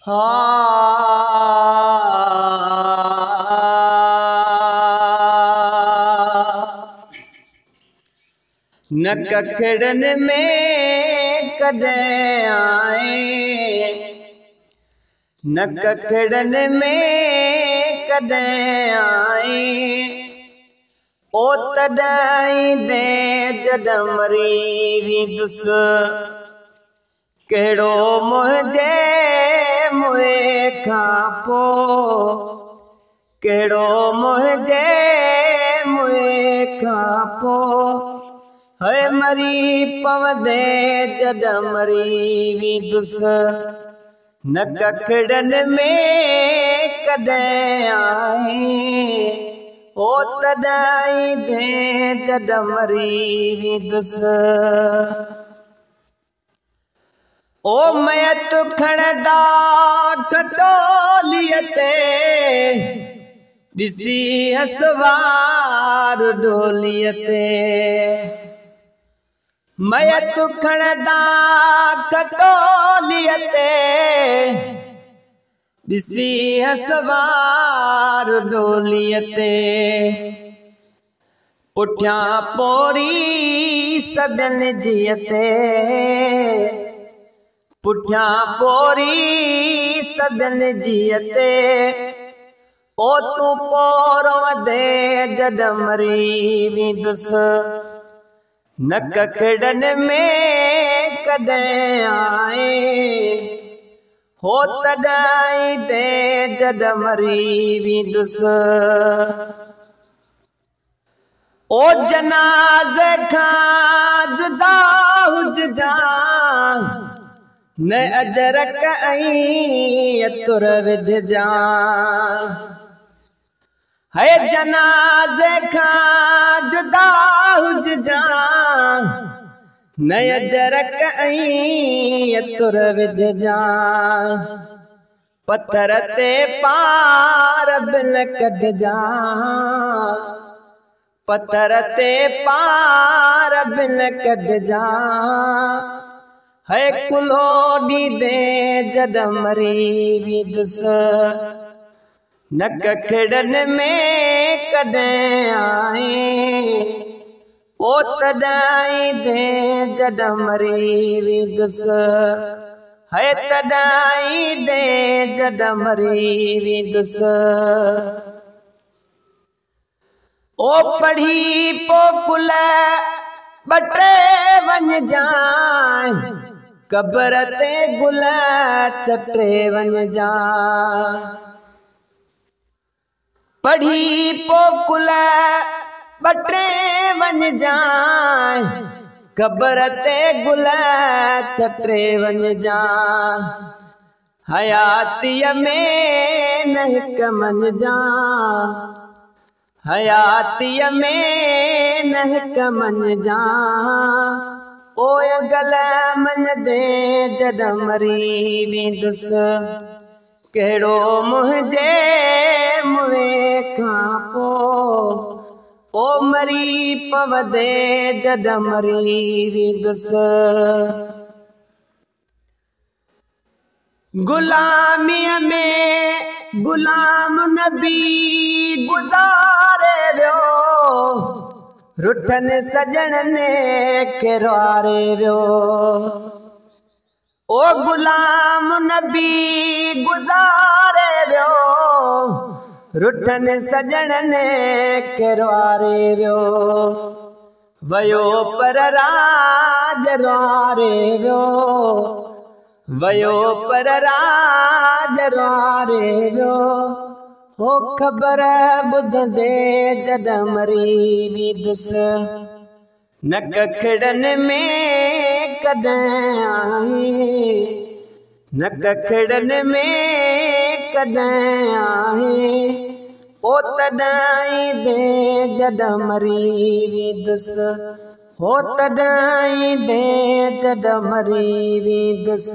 न कखड़न में कदे आए, न कखड़न में कदे आए, ओ तदाई दे जद मरी भी दुस केड़ो मुझे मुए खापो, केड़ो मुझे मुए खापो, है मरी पवदे जद मरी भी दुस न कखड़न में कदे आए, ओ तदाई दे जद मरी भी दुस। ओ मैं तो खड़दा खटोलियते दिसी हसवार डोलियते, मैं तो खड़दा खटोलियते दिसी हसवार डोलियते, पुठ्या पोरी सदन जियते, पुठ्या पोरी सदन जियते, ओ तू पोरो दे जद मरी भी दुस न कखड़न में कदे आए, हो तदाई दे जद मरी भी दुस। ओ जनाज़े खां जुदा हुज जा न अजरक आई तुर विझ जा, है जनाज़े खां जुदा हुज जा न अजरक आई तुर विझ जा, पत्थर ते पार बिल कढ जा, पत्थर ते पार बिल कढ जा, है कुल्होड़ी दे जद मरी भी दुस न कखड़न में कदे आए, ओ तदाई दे जद मरी भी दुस, है तदाई दे जद मरी भी दुस। ओ पढ़ी पोकुल बटे वन जाए, कब्र ते गुल चटे वन जा, पढ़ी पोकुल बटे वन जाए, कब्र ते गुल चटे वन जा, हयातीअ में नहिक मन जा, हयातीअ में नहिक मन जा, ओ गल मन दे जद मरी भी दुस केड़ो मुझे मुए खापो, ओ मरी पवदे जद मरी भी दुस। गुलामीअ में गुलाम नबी गुज़ारे वियो, रुठन सजन ने किरवारे वियो, ओ गुलाम नबी गुज़ारे वियो, रुठन सजन ने किरवारे वियो, वयो पर राज रवारे वियो, वयो पर राज रवारे वियो, हो खबर ॿुधंदे जद मरी भी दुस न कखड़न में कदे आए, न कखड़न में कदे आए, ओ तदाई दे जद मरी भी दुस, हो तदाई दे जद मरी भी दुस।